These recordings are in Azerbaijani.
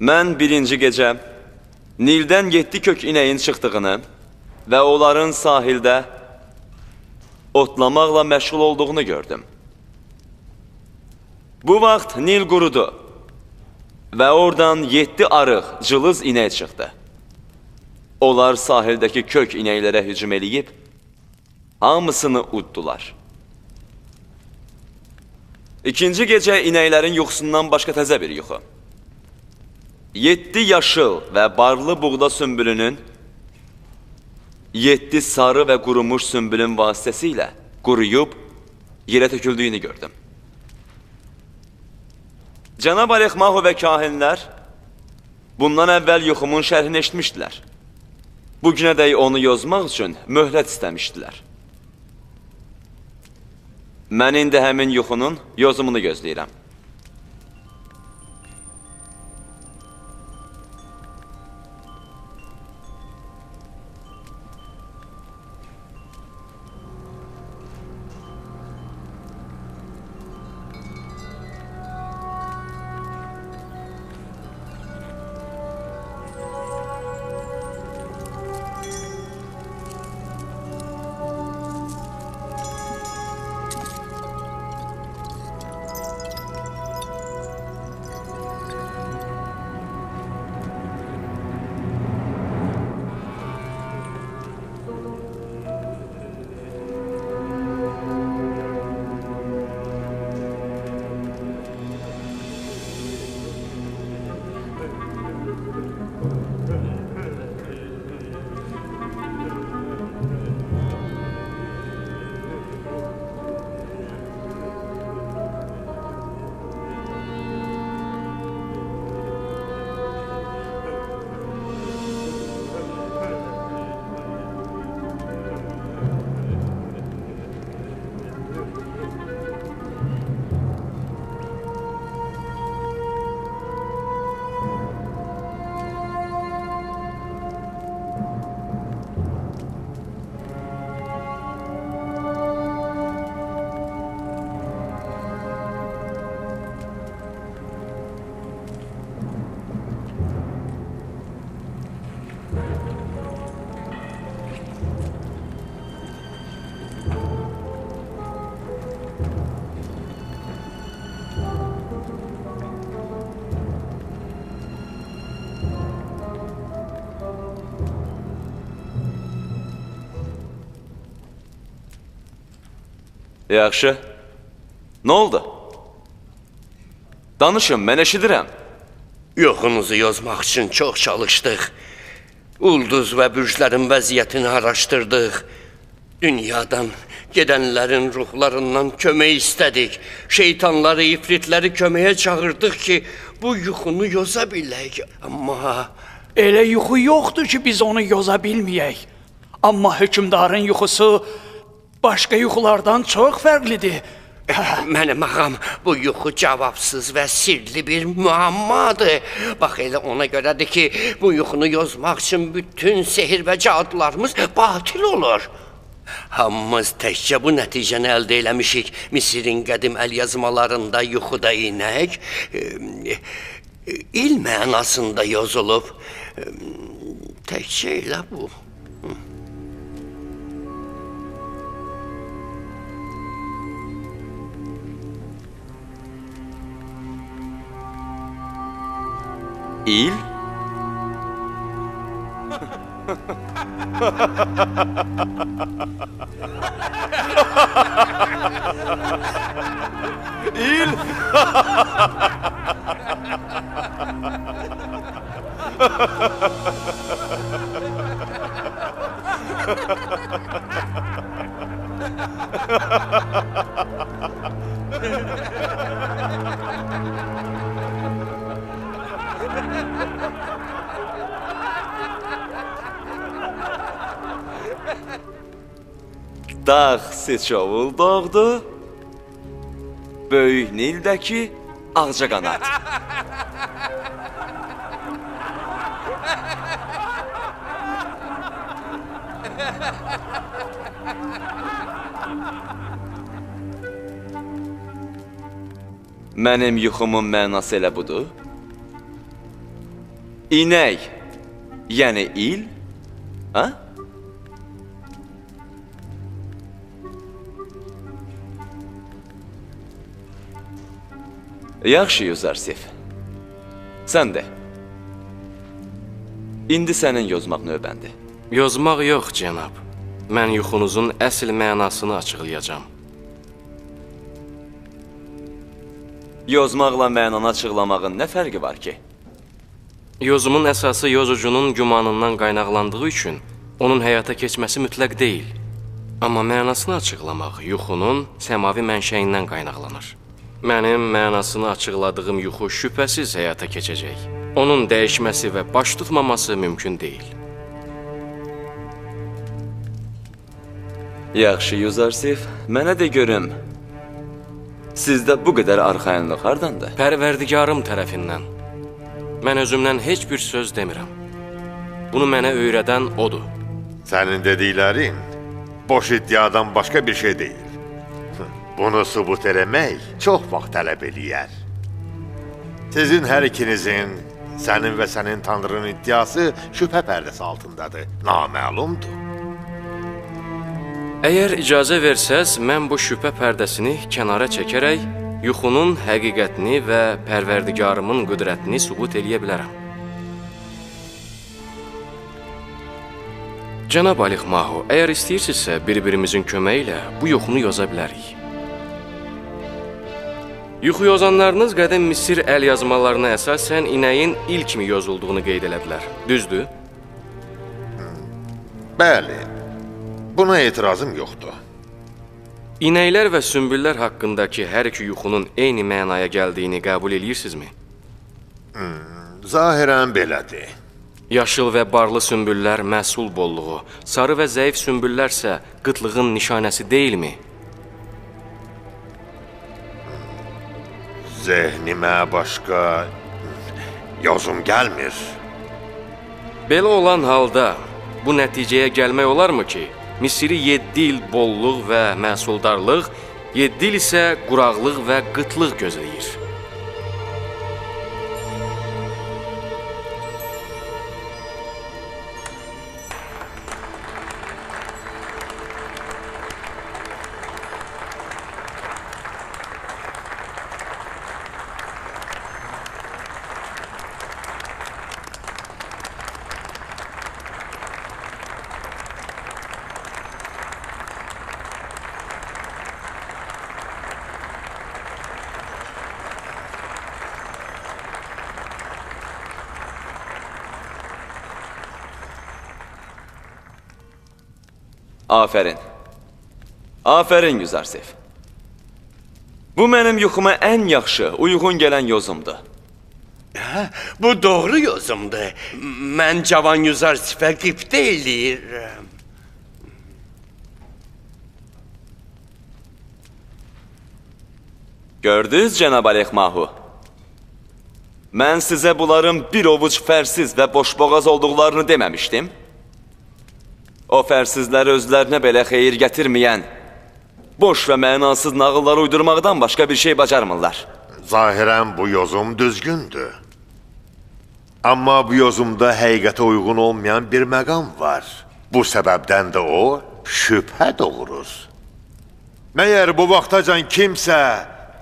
Mən birinci gecə Nildən 7 kök inəyin çıxdığını və onların sahildə otlamaqla məşğul olduğunu gördüm. Bu vaxt Nil qurudu və oradan 7 arıq, cılız inək çıxdı. Onlar sahildəki kök inəklərə hücum eləyib, hamısını uddular. İkinci gecə inəklərin yuxusundan başqa təzə bir yuxu. 7 yaşıl və barlı buğda sümbülünün 7 sarı və qurumuş sümbülün vasitəsilə quruyub yerə töküldüyünü gördüm. Cənab Alexmahu və kahinlər bundan əvvəl yuxumun şərhini eşitmişdilər. Bu günə dək onu yozmaq üçün möhlət istəmişdilər. Mən indi həmin yuxunun yozumunu gözləyirəm. Yaxşı. Nə oldu? Danışın, mən eşidirəm. Yoxunuzu yozmaq üçün çox çalışdıq. Ulduz və bürclərin vəziyyətini araşdırdıq. Dünyadan gedənlərin ruhlarından kömək istədik. Şeytanları, ifritləri köməyə çağırdıq ki, bu yuxunu yoza bilək. Amma elə yuxu yoxdur ki, biz onu yoza bilməyək. Amma hökümdarın yuxusu başqa yuxulardan çox fərqlidir. Mənim ağam, bu yuxu cavabsız və sirli bir müammadır. Bax, elə ona görədir ki, bu yuxunu yozmaq üçün bütün sehir və cadularımız batil olur. Hamımız təkcə bu nəticəni əldə eləmişik. Misirin qədim əl yazmalarında yuxuda inək, il mənasında yozulub. Təkcə elə bu. İl? İl? Dağ Siçovul doğdu, Böyük Nildəki Ağcaqanad. Mənim yuxumun mənası elə budur. İnək, yəni il, ha? Yaxşı, Yuzarsif. Sən də. İndi sənin yozmaq növbəndir. Yozmaq yox, cənab. Mən yuxunuzun əsl mənasını açıqlayacağam. Yozmaqla mənanı açıqlamağın nə fərqi var ki? Yozumun əsası yozucunun gümanından qaynaqlandığı üçün onun həyata keçməsi mütləq deyil. Amma mənasını açıqlamaq yuxunun səmavi mənşəyindən qaynaqlanır. Mənim mənasını açıqladığım yuxu şübhəsiz həyata keçəcək. Onun dəyişməsi və baş tutmaması mümkün deyil. Yaxşı, Yuzarsif, mənə də görüm. Sizdə bu qədər arxayınlıq hardandır? Pərverdigarım tərəfindən. Mən özümdən heç bir söz demirəm. Bunu mənə öyrədən odur. Sənin dediklərin boş iddiadan başqa bir şey deyil. Bunu sübut eləmək çox vaxt tələb eləyər. Sizin hər ikinizin, sənin və sənin Tanrının iddiası şübhə pərdəsi altındadır, naməlumdur. Əgər icazə versəz, mən bu şübhə pərdəsini kənara çəkərək yuxunun həqiqətini və pərverdigarımın qüdrətini sübut eləyə bilərəm. Cənab Alix Mahu, əgər istəyirsinizsə, bir-birimizin köməyi ilə bu yuxunu yoza bilərik. Yuxu yozanlarınız qədim Misir əl yazmalarına əsasən inəyin il kimi yozulduğunu qeyd elədilər. Düzdür? Bəli, buna etirazım yoxdur. İnəklər və sümbüllər haqqındakı hər iki yuxunun eyni mənaya gəldiyini qəbul edirsinizmi? Zahirən belədir. Yaşıl və barlı sümbüllər məhsul bolluğu, sarı və zəif sümbüllərsə qıtlığın nişanəsi deyilmi? Zehnimə başqa yozum gəlmir. Belə olan halda bu nəticəyə gəlmək olarmı ki, Misiri 7 il bolluq və məhsuldarlıq, 7 il isə quraqlıq və qıtlıq gözləyir. Afərin. Afərin, Yuzarsif. Bu mənim yuxuma ən yaxşı, uyğun gələn yozumdur. Bu doğru yozumdur. Mən cavan Yuzarsifə qibtə eləyirəm. Gördünüz, cənab Alix Mahu? Mən sizə bunların bir ovuc fərsiz və boşboğaz olduqlarını deməmişdim. O fərsizlər özlərinə belə xeyir gətirməyən, boş və mənasız nağıllar uydurmaqdan başqa bir şey bacarmırlar. Zahirən bu yozum düzgündür. Amma bu yozumda həqiqətə uyğun olmayan bir məqam var. Bu səbəbdən də o, şübhə doğurur. Məyər bu vaxtacan kimsə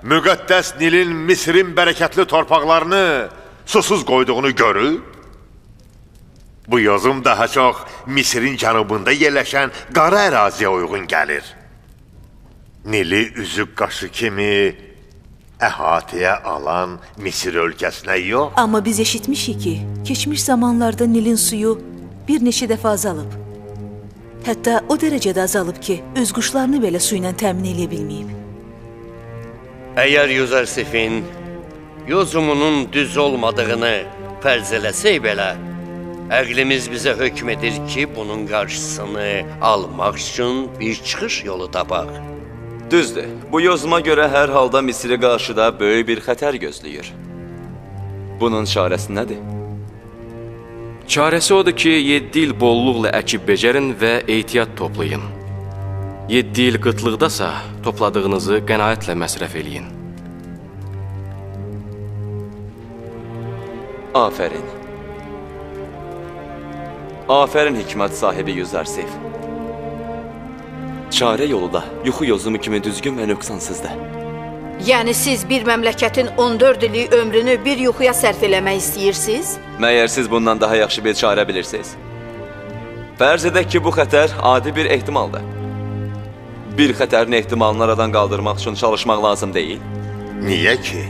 müqəddəs Nilin Misirin bərəkətli torpaqlarını susuz qoyduğunu görüb? Bu yozum daha çox Misirin cənubunda yerləşən qara əraziyə uyğun gəlir. Nili üzük qaşı kimi əhatəyə alan Misir ölkəsinə yox. Amma biz eşitmişik ki, keçmiş zamanlarda Nilin suyu bir neçə dəfə azalıb. Hətta o dərəcədə azalıb ki, öz quşlarını belə su ilə təmin edə bilməyib. Əgər Yuzarsifin yozumunun düz olmadığını fərz eləsək belə, əqlimiz bizə hökm edir ki, bunun qarşısını almaq üçün bir çıxış yolu tapaq. Düzdür, bu yozuma görə hər halda Misiri qarşıda böyük bir xətər gözləyir. Bunun çarəsi nədir? Çarəsi odur ki, 7 il bolluqla əkib becərin və ehtiyat toplayın. 7 il qıtlıqdasa topladığınızı qənaətlə məsrəf eləyin. Afərin. Afərin hikmət sahibi Yüzarsif. Çarə yolu da yuxu yozumu kimi düzgün və nöqsansızdır. Yəni siz bir məmləkətin 14 illik ömrünü bir yuxuya sərf eləmək istəyirsiniz? Məyər siz bundan daha yaxşı bir çarə bilirsiniz? Fərz edək ki, bu xətər adi bir ehtimaldır. Bir xətərin ehtimalını aradan qaldırmaq üçün çalışmaq lazım deyil. Niyə ki?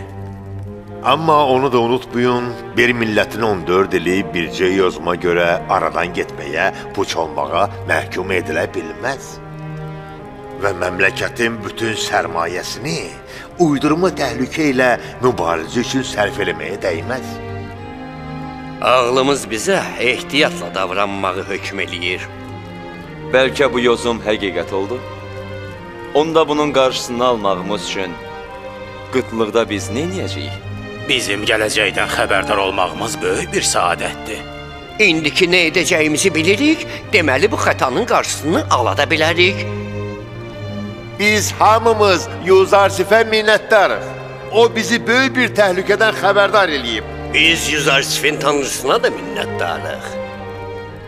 Amma onu da unutmayın, bir millətin 14 ili bircə yozma görə aradan getməyə, puç olmağa məhkum edilə bilməz. Və məmləkətin bütün sərmayəsini uydurma təhlükə ilə mübarizə üçün sərf eləməyə dəyməz. Ağlımız bizə ehtiyatla davranmağı hökm eləyir. Bəlkə bu yozum həqiqət oldu. Onda bunun qarşısını almağımız üçün qıtlıqda biz nə edəcəyik? Bizim gələcəkdən xəbərdar olmağımız böyük bir saadətdir. İndiki nə edəcəyimizi bilirik, deməli bu xətanın qarşısını ala da bilərik. Biz hamımız Yüzarsifə minnətdarıq. O bizi böyük bir təhlükədən xəbərdar eləyib. Biz Yüzarsifin tanrısına da minnətdarıq.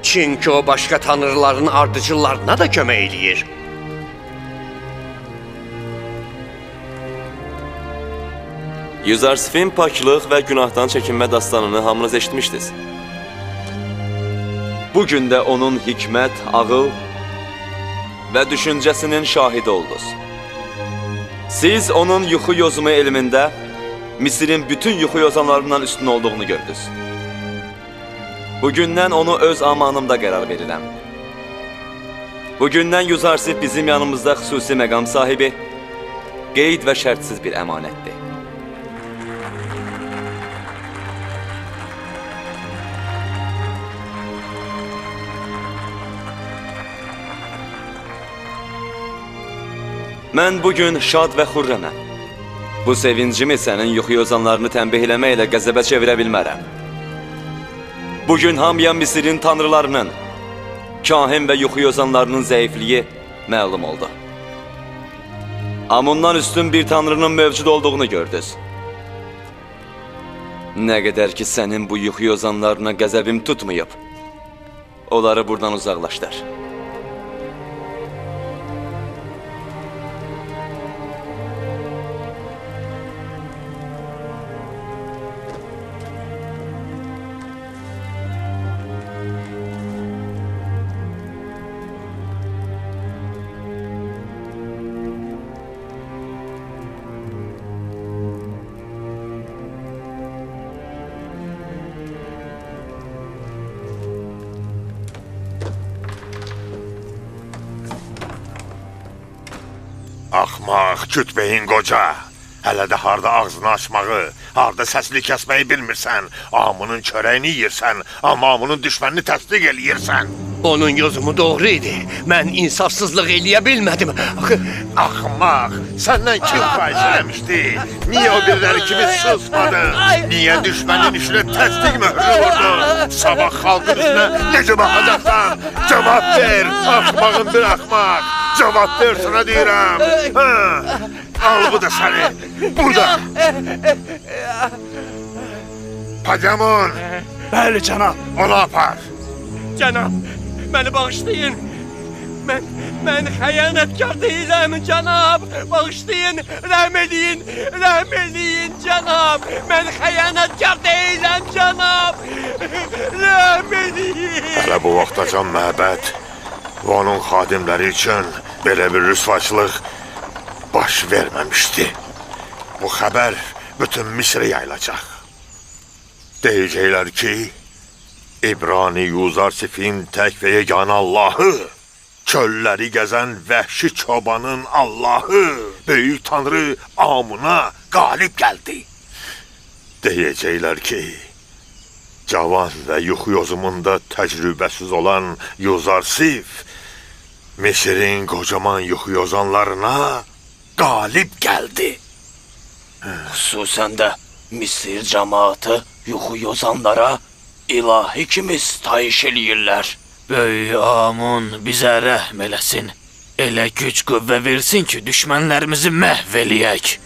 Çünki o başqa tanrıların ardıcıllarına da kömək eləyir. Yüzarsifin paklıq və günahdan çəkinmə dastanını hamınız eşitmişdiniz. Bugün də onun hikmət, ağıl və düşüncəsinin şahidi oldunuz. Siz onun yuxu yozumu elmində Misirin bütün yuxu yozanlarından üstün olduğunu gördünüz. Bugündən onu öz amanımda qərar verirəm. Bugündən Yüzarsif bizim yanımızda xüsusi məqam sahibi, qeyd və şərtsiz bir əmanətdir. Mən bugün şad və xürrəməm. Bu sevincimi sənin yuxu yozanlarını tənbih eləməklə qəzəbə çevirə bilmərəm. Bugün hamıya Misirin tanrılarının, kahin və yuxu yozanlarının zəifliyi məlum oldu. Amundan üstün bir tanrının mövcud olduğunu gördünüz. Nə qədər ki sənin bu yuxu yozanlarına qəzəbim tutmayıb, onları buradan uzaqlaşdır. Axmaq, kütbeyin qoca. Hələ də harda ağzını açmağı, harda səsini kəsməyi bilmirsən. Amının çörəyini yiyirsən, amma amının düşmənini təsdiq eləyirsən. Onun yozumu doğru idi. Mən insafsızlıq eləyə bilmədim. Axmaq, səndən kim xahiş eləmişdi? Niyə o biriləri kimi susmadı? Niyə düşmənin işinə təsdiq möhrü vurdu? Sabah xalqın üstünə necə baxacaqsan? Cavab ver, axmağın bir axmaq. Cavab ver, sana deyirəm. Al bu da səni, burada. Pagamon, Bəli, cənab. onu apar. Cənab, məni bağışlayın. Mən xəyanətkar deyiləm, cənab. Bağışlayın, rəhm eləyin, cənab. Mən xəyanətkar deyiləm, cənab. Rəhm eləyin. Hələ bu vaxtacan məbəd və onun xadimləri üçün belə bir rüsvaçılıq baş verməmişdi. Bu xəbər bütün Misrə yayılacaq. Deyəcəklər ki, İbrani Yüzarsifin tək və yeganə Allahı, çölləri gəzən vəhşi çobanın Allahı, böyük tanrı Amuna qalib gəldi. Deyəcəklər ki, cavan və yuxu yozumunda təcrübəsiz olan Yüzarsif, Misirin qocaman yuxu yozanlarına qalib gəldi. Xüsusən də Misir cəmaatı yuxu yozanlara ilahi kimi sitayiş eləyirlər. Böyük Amun bizə rəhm eləsin. Elə güc qüvvə versin ki, düşmənlərimizi məhv eləyək.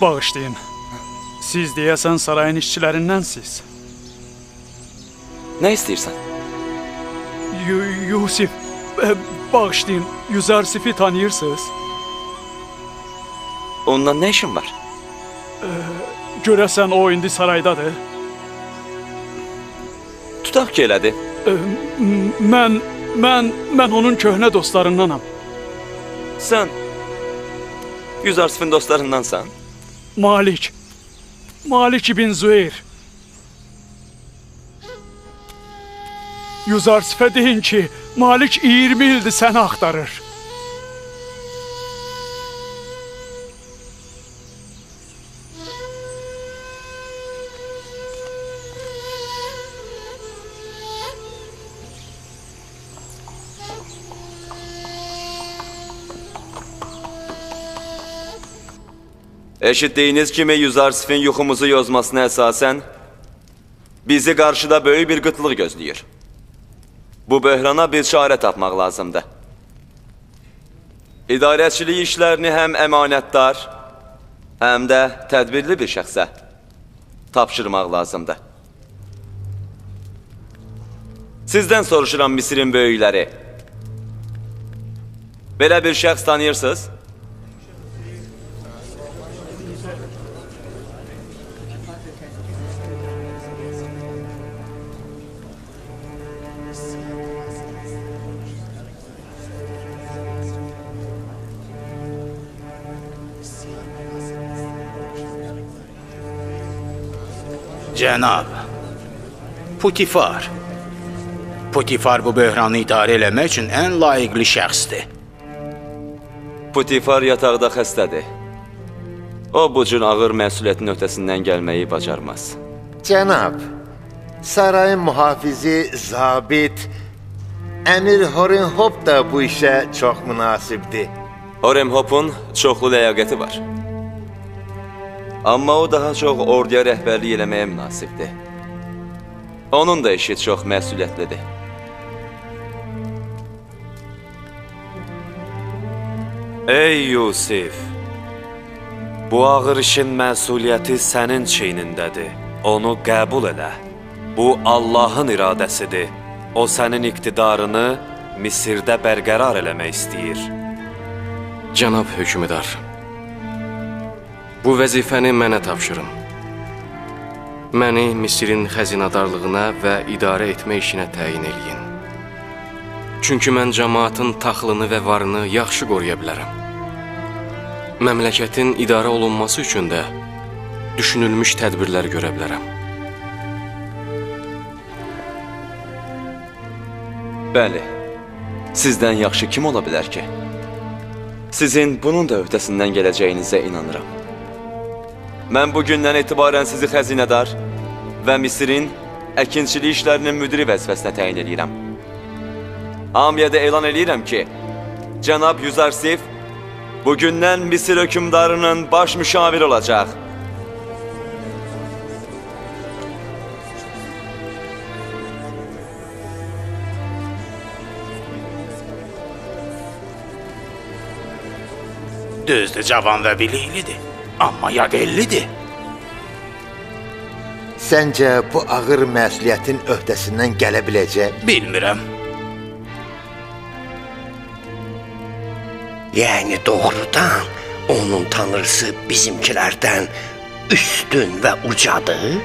Bağışlayın. Siz deyəsən sarayın işçilərindənsiz. Nə istəyirsən? Yusif, bağışlayın, Yüzarsif'i tanıyırsınız? Ondan nə işin var? Görəsən o indi saraydadır. Tutaq ki, elədi. Mən onun köhnə dostlarındanam. Sən Yüzarsif'in dostlarındansan? Malik ibn Züeyr. Yüzarsif'e deyin ki, Malik 20 ildir səni axtarır. Eşitdiyiniz kimi Yüzarsif'in yuxumuzu yozmasına əsasən bizi qarşıda böyük bir qıtlıq gözləyir. Bu böhrana bir çarə tapmaq lazımdır. İdarəçilik işlərini həm əmanətdar, həm də tədbirli bir şəxsə tapşırmaq lazımdır. Sizdən soruşuram Misirin böyükləri. Belə bir şəxs tanıyırsınız? Cənab, Putifar. Putifar bu böhranı idarə eləmək üçün ən layiqli şəxsdir. Putifar yataqda xəstədir. O, bu cür ağır məsuliyyətin öhdəsindən gəlməyi bacarmaz. Cənab, sarayın mühafizi, zabit, Əmir Horenhop da bu işə çox münasibdir. Horenhopun çoxlu ləyaqəti var. Amma o daha çox orduya rəhbərlik eləməyə münasibdir. Onun da işi çox məsuliyyətlidir. Ey Yusif! Bu ağır işin məsuliyyəti sənin çiynindədir. Onu qəbul elə. Bu Allahın iradəsidir. O sənin iqtidarını Misirdə bərqərar eləmək istəyir. Cənab hökmdar, bu vəzifəni mənə tapşırın. Məni Misirin xəzinadarlığına və idarə etmə işinə təyin eləyin. Çünki mən cəmaatın taxılını və varını yaxşı qoruya bilərəm. Məmləkətin idarə olunması üçün də düşünülmüş tədbirlər görə bilərəm. Bəli, sizdən yaxşı kim ola bilər ki? Sizin bunun da öhdəsindən gələcəyinizə inanıram. Mən bugündən etibarən sizi xəzinədar və Misirin əkinçilik işlərinin müdiri vəzifəsinə təyin edirəm. Hamiyədə elan edirəm ki, Cənab Yüzarsif bugündən Misir hökmdarının baş müşaviri olacaq. Düzdür, cavan və biliklidir, amma yaqellidir. Səncə bu ağır məsuliyyətin öhdəsindən gələ biləcək? Bilmirəm. Yəni doğrudan onun tanrısı bizimkilərdən üstün və ucadır?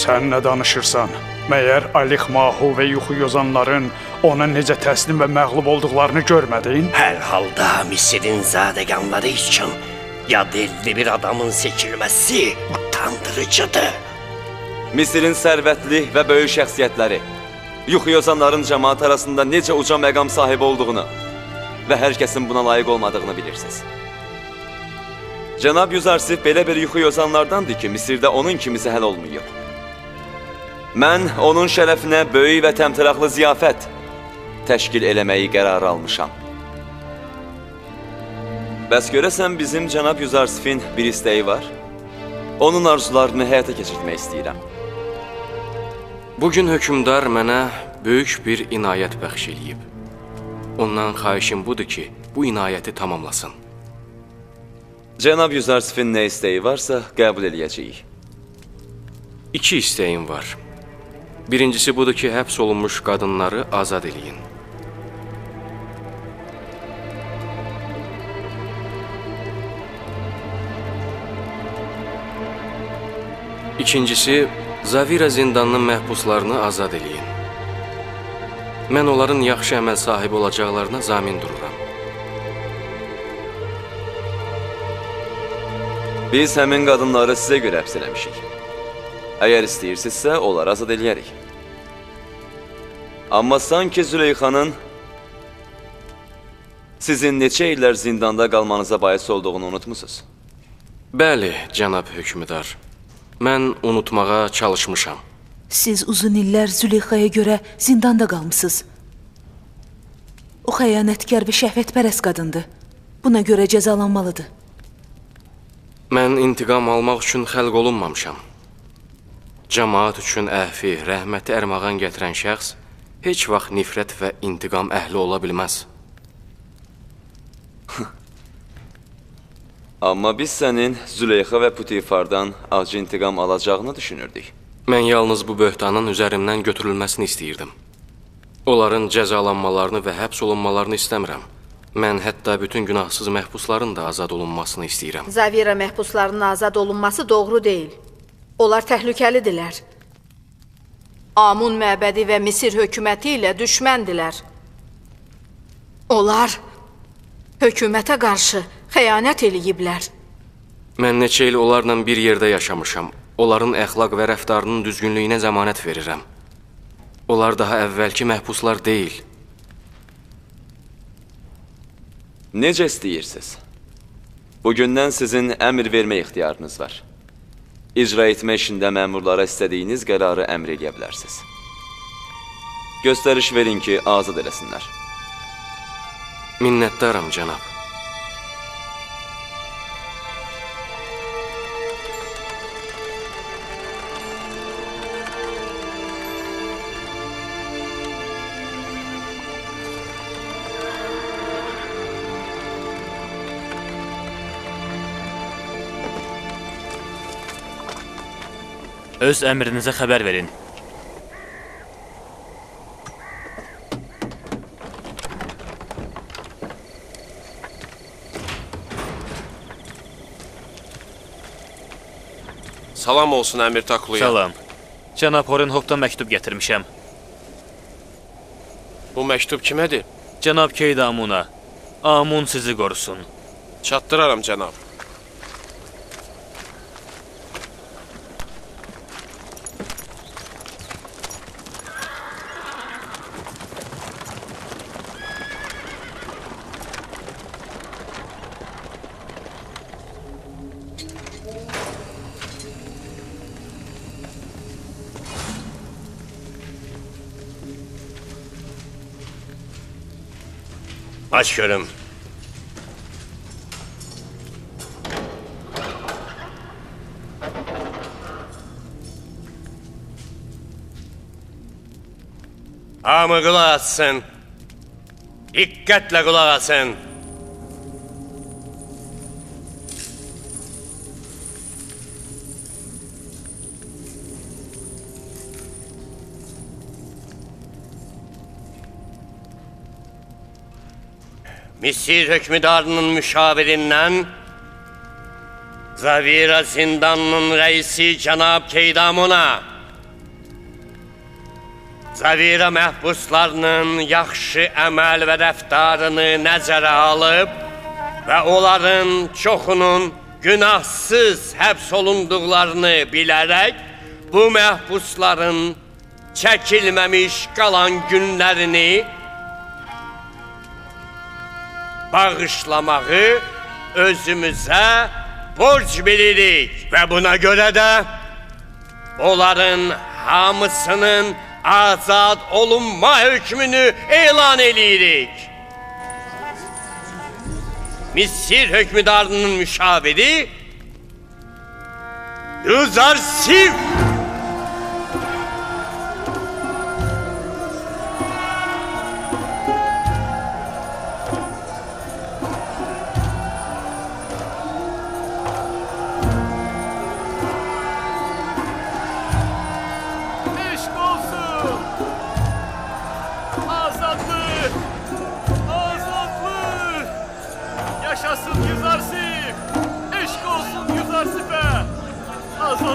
Sən nə danışırsan? Məyər Alix Mahu və yuxu yozanların ona necə təslim və məğlub olduqlarını görmədin? Hər halda Misirin zadəganları üçün yadilli bir adamın seçilməsi utandırıcıdır. Misirin sərvətli və böyük şəxsiyyətləri, yuxu yozanların cəmaat arasında necə uca məqam sahibi olduğunu və hər kəsin buna layiq olmadığını bilirsiniz. Cənab Yüzarsif belə bir yuxu yozanlardandır ki, Misirdə onun kimisi həll olmayıb. Mən onun şərəfinə böyük və təmtəraqlı ziyafət təşkil eləməyi qərar almışam. Bəs görəsən bizim Cənab Yüzarsifin bir istəyi var? Onun arzularını həyata keçirtmək istəyirəm. Bugün hökmdar mənə böyük bir inayət bəxş eləyib. Ondan xahişim budur ki, bu inayəti tamamlasın. Cənab Yüzarsifin nə istəyi varsa qəbul eləyəcəyik. 2 istəyim var. Birincisi budur ki, həbs olunmuş qadınları azad eləyin. İkincisi, Zavira zindanının məhbuslarını azad eləyin. Mən onların yaxşı əməl sahibi olacaqlarına zamin dururam. Biz həmin qadınları sizə görə həbs eləmişik. Əgər istəyirsinizsə, onları azad eləyərik. Amma sanki Züleyxanın sizin neçə illər zindanda qalmanıza bais olduğunu unutmusunuz. Bəli, cənab hökmdar. Mən unutmağa çalışmışam. Siz uzun illər Züleyxaya görə zindanda qalmısınız. O xəyanətkar və şəhvətpərəst qadındır. Buna görə cəzalanmalıdır. Mən intiqam almaq üçün xəlq olunmamışam. Cəmaat üçün əhfi, rəhməti ərmağan gətirən şəxs heç vaxt nifrət və intiqam əhli ola bilməz. Amma biz sənin Züleyxa və Putifardan acı intiqam alacağını düşünürdük. Mən yalnız bu böhtanın üzərimdən götürülməsini istəyirdim. Onların cəzalanmalarını və həbs olunmalarını istəmirəm. Mən hətta bütün günahsız məhbusların da azad olunmasını istəyirəm. Zavira məhbuslarının azad olunması doğru deyil. Onlar təhlükəlidirlər. Amun məbədi və Misir hökuməti ilə düşməndilər. Onlar hökumətə qarşı xəyanət eləyiblər. Mən neçə il onlarla bir yerdə yaşamışam. Onların əxlaq və rəftarının düzgünlüyünə zəmanət verirəm. Onlar daha əvvəlki məhbuslar deyil. Necə istəyirsiniz? Bugündən sizin əmr vermə ixtiyarınız var. İcra etmə işində məmurlara istədiyiniz qərarı əmr edə bilərsiniz. Göstəriş verin ki, azad eləsinlər. Minnətdaram, cənab. Öz əmrinizə xəbər verin. Salam olsun Əmir Takluya. Salam. Cənab Horenhofdan məktub gətirmişəm. Bu məktub kimədir? Cənab Keydamuna. Amun sizi qorusun. Çatdıraram, cənab. Aç görüm. Hamı qulaq atsın. Diqqətlə qulaq atsın. Misir hökmdarının müşavirindən Zavira zindanının rəisi cənab Keydamuna Zavira məhbuslarının yaxşı əməl və rəftarını nəzərə alıb və onların çoxunun günahsız həbs olunduqlarını bilərək bu məhbusların çəkilməmiş qalan günlərini bağışlamağı özümüzə borc bilirik və buna görə də onların hamısının azad olunma hökmünü elan edirik. Misir hökmdarının müşaviri Yuzarsif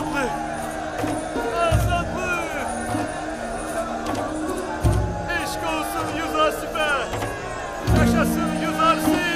Azadlıq! Azadlıq! Eşq olsun Yüzarsifə! Yaşasın Yüzarsif!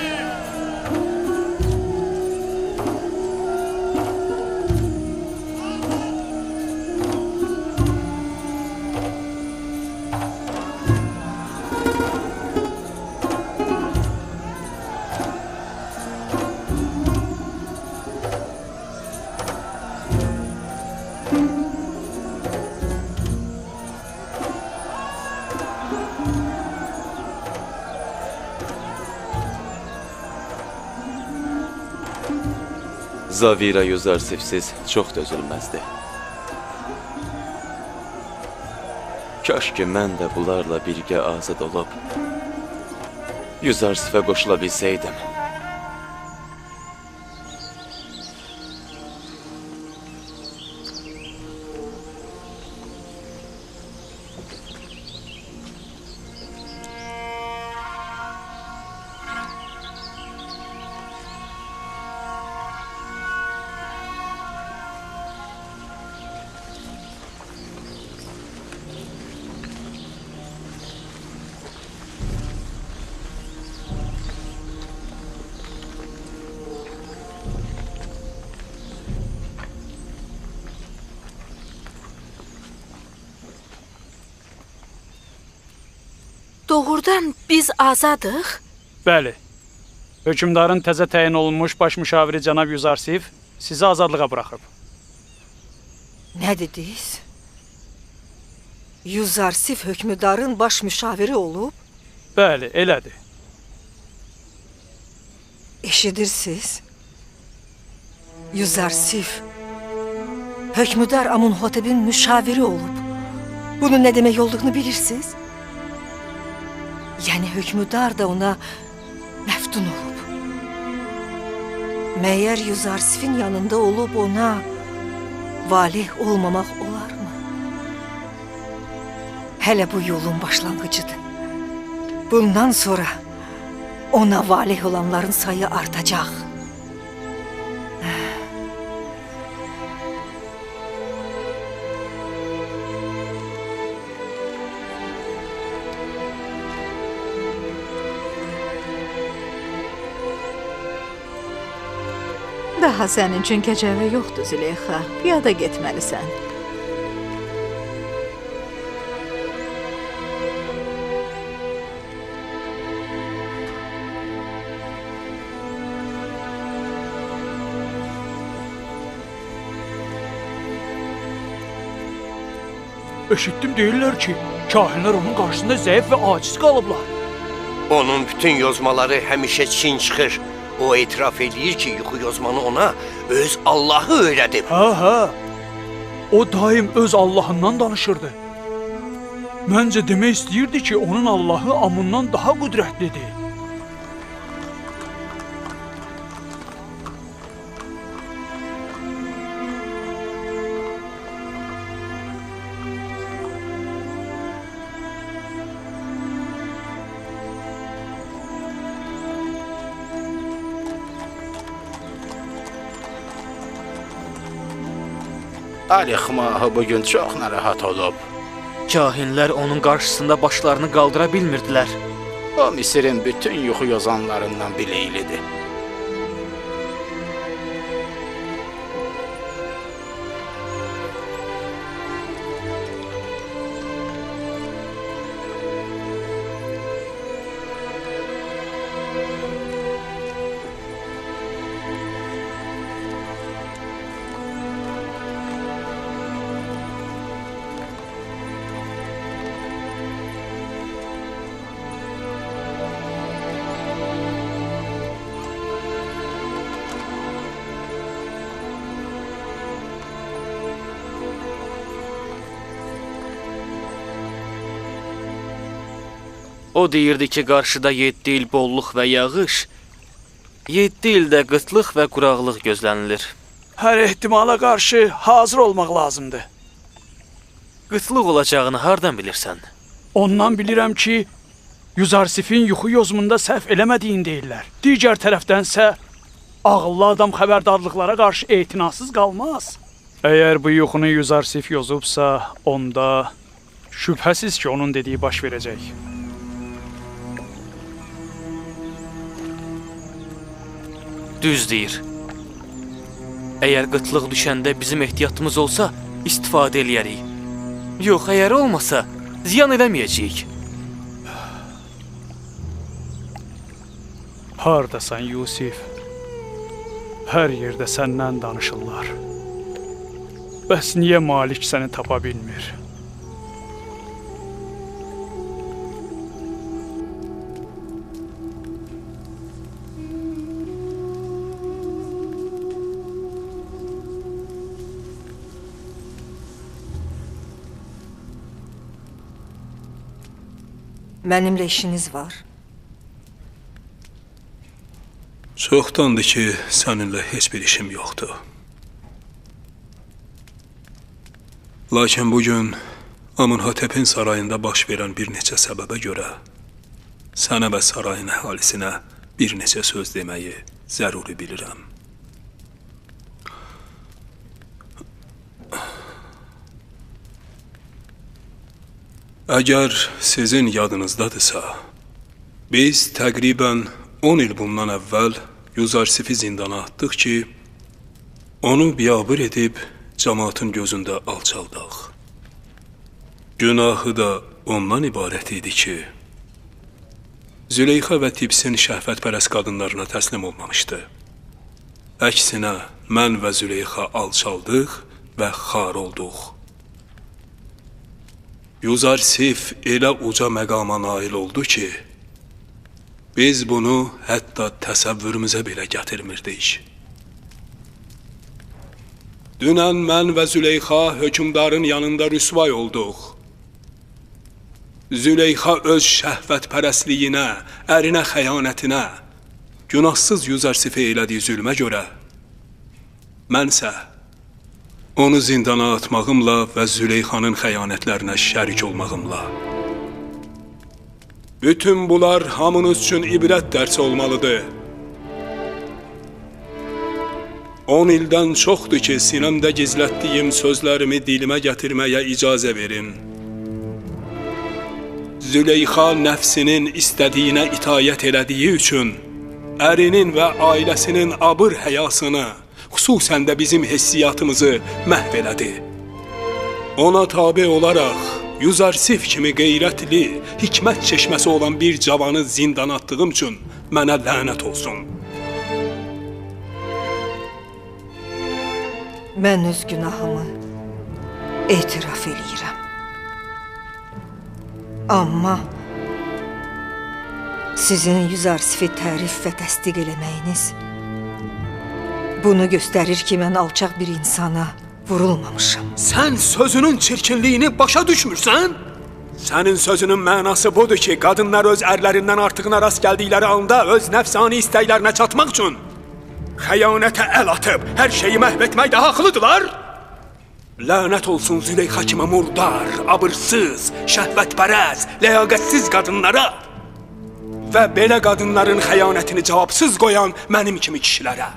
Zavira Yüzarsifsiz çox dözülməzdi. Kaş ki, mən də bunlarla birgə azad olub, Yüzarsifə qoşula bilsəydim. Doğrudan biz azadıq? Bəli. Hökümdarın təzə təyin olunmuş baş müşaviri cənab Yüzarsif sizi azadlığa buraxıb. Nə dediniz? Yüzarsif hökmdarın baş müşaviri olub? Bəli, elədir. Eşidirsiniz? Yüzarsif hökmdar Amunhotep'in müşaviri olub. Bunun nə demək olduğunu bilirsiniz? Yəni hökmdar da ona məftun olub. Məyər Yüzarsifin yanında olub ona valih olmamaq olarmı? Hələ bu yolun başlanğıcıdır. Bundan sonra ona valih olanların sayı artacaq. Daha sənin üçün gecəvə yoxdur Züleyxa. Piyada getməlisən. Eşitdim deyirlər ki, kahinlər onun qarşısında zəif və aciz qalıblar. Onun bütün yozmaları həmişə çin çıxır. O etiraf edir ki, yuxu yozmanı ona öz Allahı öyrədib. Hə. O daim öz Allahından danışırdı. Məncə demək istəyirdi ki, onun Allahı Amundan daha qüdrətlidir. Ali Xmahı bugün çox narahat olub. Kahinlər onun qarşısında başlarını qaldıra bilmirdilər. O Misirin bütün yuxu yozanlarından bileylidir. O deyirdi ki, qarşıda 7 il bolluq və yağış, 7 ildə qıtlıq və quraqlıq gözlənilir. Hər ehtimala qarşı hazır olmaq lazımdır. Qıtlıq olacağını hardan bilirsən? Ondan bilirəm ki, Yüzarsifin yuxu yozumunda səhv eləmədiyin deyirlər. Digər tərəfdənsə, ağıllı adam xəbərdarlıqlara qarşı etinasız qalmaz. Əgər bu yuxunu Yuzarsif yozubsa, onda şübhəsiz ki, onun dediyi baş verəcək. Düz deyir. Əgər qıtlıq düşəndə bizim ehtiyatımız olsa, istifadə eləyərik. Yox, əgər olmasa, ziyan eləməyəcəyik. Hardasan, Yusif? Hər yerdə səndən danışırlar. Bəs niyə Malik səni tapa bilmir? Mənimlə işiniz var. Çoxdandır ki, səninlə heç bir işim yoxdur. Lakin bugün Amunhotepin sarayında baş verən bir neçə səbəbə görə sənə və sarayın əhalisinə bir neçə söz deməyi zəruri bilirəm. Əgər sizin yadınızdadırsa, biz təqribən 10 il bundan əvvəl Yuzarsifi zindana atdıq ki, onu biabır edib cəmaatın gözündə alçaldaq. Günahı da ondan ibarət idi ki, Züleyxa və Tibsin şəhvətpərəst qadınlarına təslim olmamışdı. Əksinə, mən və Züleyxa alçaldıq və xar olduq. Yuzarsif elə uca məqama nail oldu ki, biz bunu hətta təsəvvürümüzə belə gətirmirdik. Dünən mən və Züleyxa hökümdarın yanında rüsvay olduq. Züleyxa öz şəhvətpərəstliyinə, ərinə xəyanətinə, günahsız Yuzarsifə elədiyi zülmə görə, mənsə onu zindana atmağımla və Züleyxanın xəyanətlərinə şərik olmağımla. Bütün bunlar hamınız üçün ibrət dərsi olmalıdır. 10 ildən çoxdur ki, sinəmdə gizlətdiyim sözlərimi dilimə gətirməyə icazə verin. Züleyxa nəfsinin istədiyinə itayət elədiyi üçün, ərinin və ailəsinin abır həyasını, xüsusən də bizim hissiyatımızı məhv elədi. Ona tabi olaraq, Yuzarsif kimi qeyrətli, hikmət çeşməsi olan bir cavanı zindana atdığım üçün mənə lənət olsun. Mən öz günahımı etiraf eləyirəm. Amma sizin Yuzarsifi tərif və təsdiq eləməyiniz bunu göstərir ki, mən alçaq bir insana vurulmamışam. Sən sözünün çirkinliyini başa düşmürsən? Sənin sözünün mənası budur ki, qadınlar öz ərlərindən artığına rast gəldikləri anda öz nəfsani istəklərinə çatmaq üçün xəyanətə əl atıb hər şeyi məhv etməkdə haqlıdırlar. Lənət olsun Züleyxa kimi murdar, abırsız, şəhvətpərəst, ləyaqətsiz qadınlara və belə qadınların xəyanətini cavabsız qoyan mənim kimi kişilərə.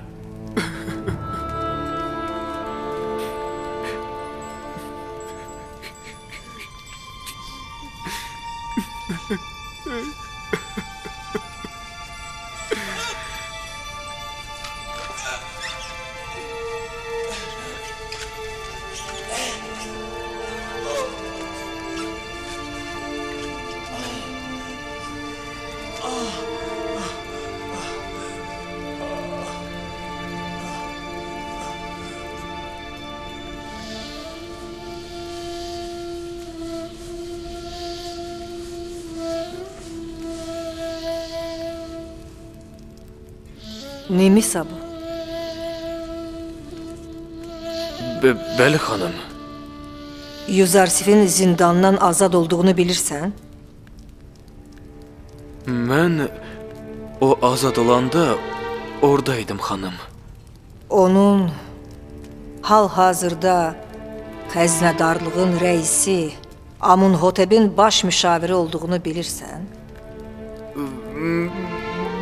Nemisa bu. Bəli, xanım. Yuzarsifin zindandan azad olduğunu bilirsən? Mən o azad olanda oradaydım, xanım. Onun hal-hazırda xəzinədarlığın rəisi Amunhotepin baş müşaviri olduğunu bilirsən?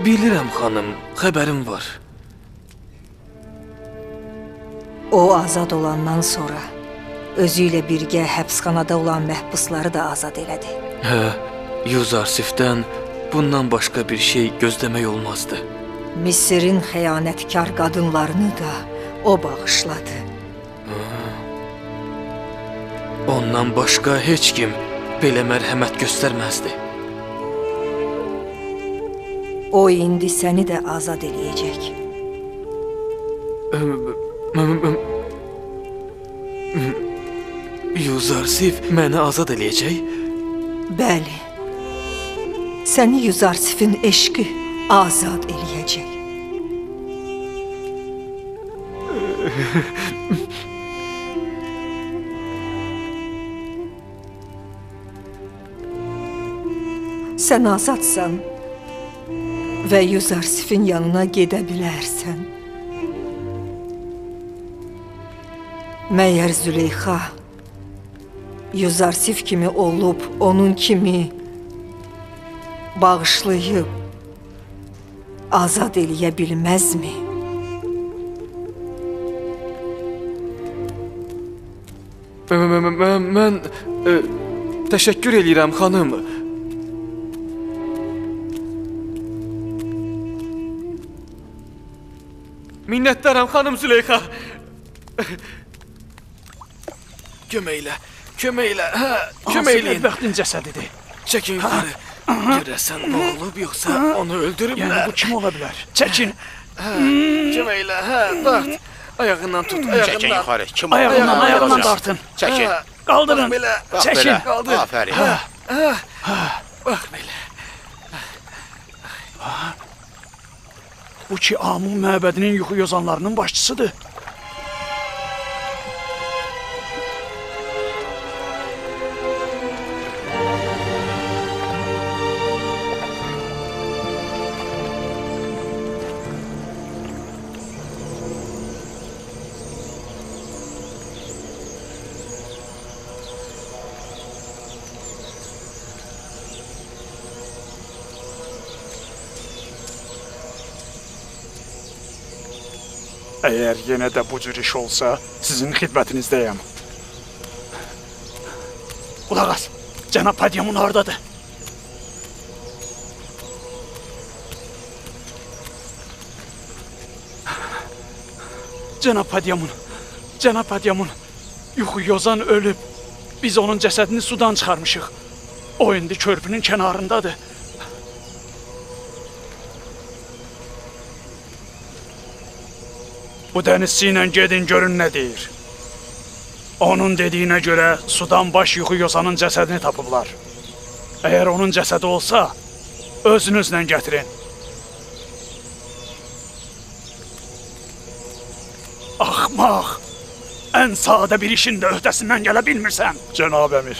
Bilirəm, xanım, xəbərim var. O azad olandan sonra özü ilə birgə həbsxanada olan məhbusları da azad elədi. Hə, Yuzarsifdən bundan başqa bir şey gözləmək olmazdı. Misirin xəyanətkar qadınlarını da o bağışladı. Ondan başqa heç kim belə mərhəmət göstərməzdi. O indi səni də azad eləyəcək. Yuzarsif məni azad eləyəcək? Bəli. Səni Yuzarsifin eşqi azad eləyəcək. Sən azadsan və Yuzarsifin yanına gedə bilərsən. Məyər Züleyxa Yuzarsif kimi olub, onun kimi bağışlayıb, azad eləyə bilməzmi? Mən təşəkkür eləyirəm, xanım. Minnətdaram, xanım Züleyxa. Kömək elə, kömək elə, kömək eləyin. Hansı bədbəxtin cəsədidir? Çəkin yuxarı. Görəsən nə olub, yoxsa onu öldürüblər? Yəni bu kim ola bilər? Çəkin. Kömək elə, dart. Ayağından tut, ayağından. Çəkin yuxarı, kim ola bilər? Ayağından dartın. Çəkin. Qaldırın, çəkin. Qaldır. Afərin. Bax belə. Bu ki, Amun məbədinin yuxu yozanlarının başçısıdır. Əgər yenə də bu cür iş olsa, sizin xidmətinizdəyəm. Qulaq as, cənab Padyamun hardadır? Cənab Padyamun, yuxu yozan ölüb. Biz onun cəsədini sudan çıxarmışıq. O indi körpünün kənarındadır. Bu dənizçi ilə gedin görün nə deyir. Onun dediyinə görə sudan baş yuxu yozanın cəsədini tapıblar. Əgər onun cəsədi olsa, özünüzlə gətirin. Axmaq! Ən sadə bir işin də öhdəsindən gələ bilmirsən. Cənab əmir,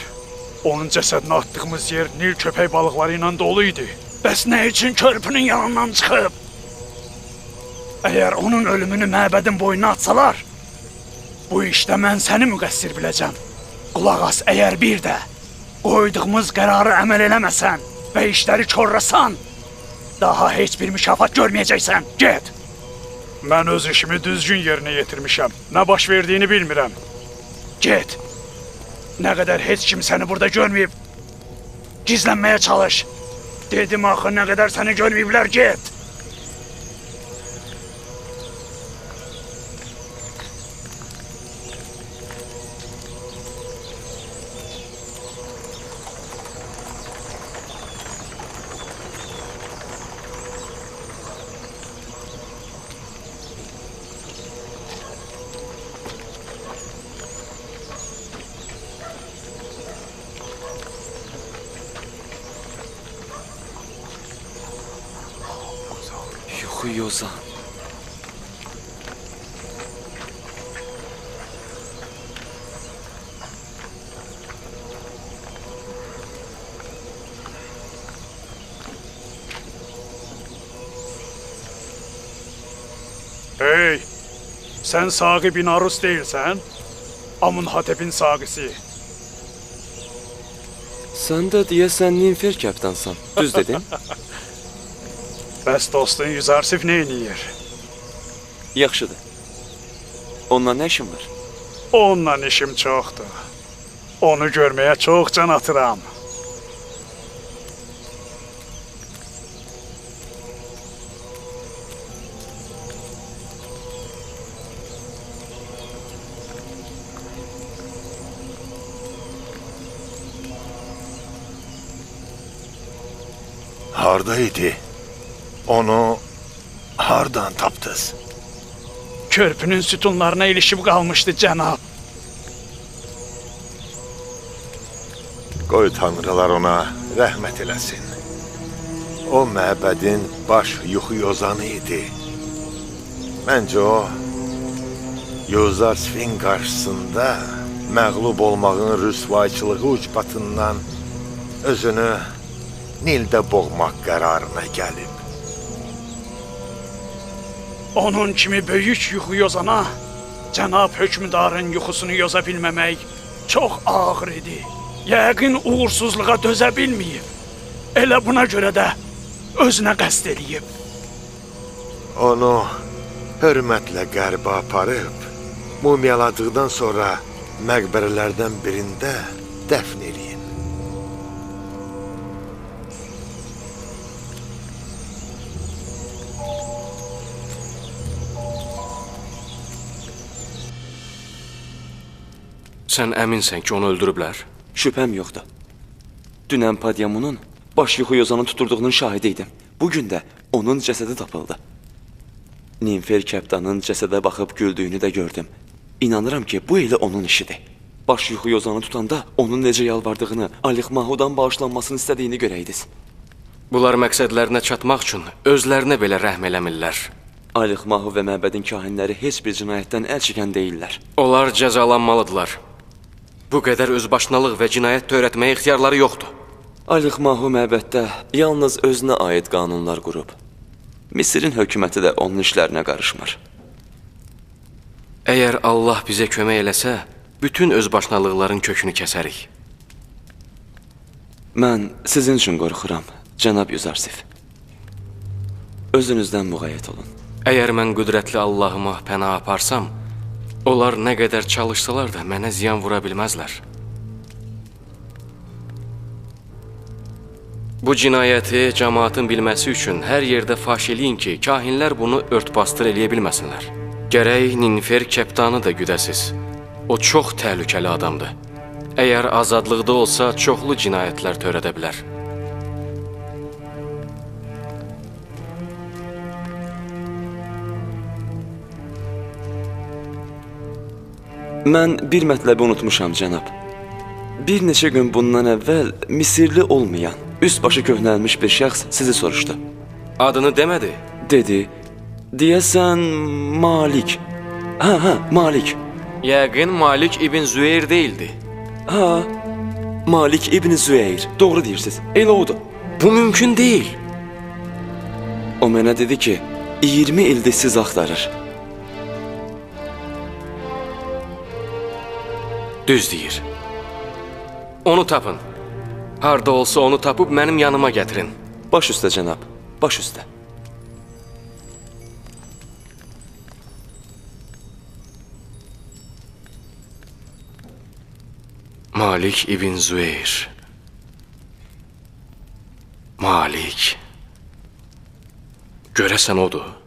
onun cəsədini atdığımız yer Nil köpək balıqları ilə dolu idi. Bəs nə üçün körpünün yanından çıxıb? Əgər onun ölümünü məbədin boynuna atsalar, bu işdə mən səni müqəssir biləcəm. Qulaq as, əgər bir də qoyduğumuz qərarı əməl eləməsən və işləri korrasan, daha heç bir mükafat görməyəcəksən. Get! Mən öz işimi düzgün yerinə yetirmişəm. Nə baş verdiyini bilmirəm. Get! Nə qədər heç kim səni burada görməyib, gizlənməyə çalış. Dedim axı, nə qədər səni görməyiblər, get! Yuxu yozan. Hey, sən Saqi bin Arus deyilsən? Amunhatepin Saqisi. Sən də deyəsən Ninfer kapitansan, düz dedin? Bəs dostun Yuzarsif nə eləyir? Yaxşıdır. Onunla nə işin var? Onunla işim çoxdur. Onu görməyə çox can atıram. Hardaydı? Onu hardan tapdınız? Körpünün sütunlarına ilişib qalmışdı, cənab. Qoy tanrılar ona rəhmət eləsin. O məbədin baş yuxu yozanı idi. Məncə o, Yozar Sfin qarşısında məğlub olmağın rüsvayçılığı ucbatından özünü Nildə boğmaq qərarına gəlib. Onun kimi böyük yuxu yozana cənab hökmdarın yuxusunu yoza bilməmək çox ağır idi. Yəqin uğursuzluğa dözə bilməyib. Elə buna görə də özünə qəsd eləyib. Onu hörmətlə qərbə aparıb, mumiyaladıqdan sonra məqbərələrdən birində dəfn eləyin. Sən əminsən ki, onu öldürüblər? Şübhəm yoxdur. Dünən Padyamunun baş yuxu yozanı tuturduğunun şahidi idim. Bugün də onun cəsədi tapıldı. Ninfer kəptanın cəsədə baxıb güldüyünü də gördüm. İnanıram ki, bu elə onun işidir. Baş yuxu yozanı tutanda onun necə yalvardığını, Alix Mahudan bağışlanmasını istədiyini görəydiz. Bunlar məqsədlərinə çatmaq üçün özlərinə belə rəhm eləmirlər. Alix Mahu və məbədin kahinləri heç bir cinayətdən əl çəkən deyillər. Onlar cəzalanmalıdırlar. Bu qədər özbaşınalıq və cinayət törətməyə ixtiyarları yoxdur. Alix Mahu məbəddə yalnız özünə aid qanunlar qurub. Misirin hökuməti də onun işlərinə qarışmır. Əgər Allah bizə kömək eləsə, bütün özbaşınalıqların kökünü kəsərik. Mən sizin üçün qorxuram, cənab Yuzarsif. Özünüzdən müğayyət olun. Əgər mən qüdrətli Allahıma pənah aparsam, onlar nə qədər çalışsalar da mənə ziyan vura bilməzlər. Bu cinayəti cəmaatın bilməsi üçün hər yerdə faş eləyin ki, kahinlər bunu örtbasdır eləyə bilməsinlər. Gərək Ninfer kəptanı da güdəsiz. O çox təhlükəli adamdır. Əgər azadlıqda olsa, çoxlu cinayətlər törədə bilər. Mən bir mətləbi unutmuşam, cənab. Bir neçə gün bundan əvvəl Misirli olmayan, üst-başı köhnəlmiş bir şəxs sizi soruşdu. Adını demədi? Dedi. Deyəsən Malik. Hə, Malik. Yəqin Malik İbn Züeyr deyildi. Ha, Malik İbn Züeyr. Doğru deyirsiniz, elə odur. Bu mümkün deyil. O mənə dedi ki, 20 ildir siz axtarır. Düz deyir. Onu tapın. Harda olsa onu tapıb mənim yanıma gətirin. Baş üstə, cənab, baş üstə. Malik İbn Züeyr. Malik. Görəsən odur.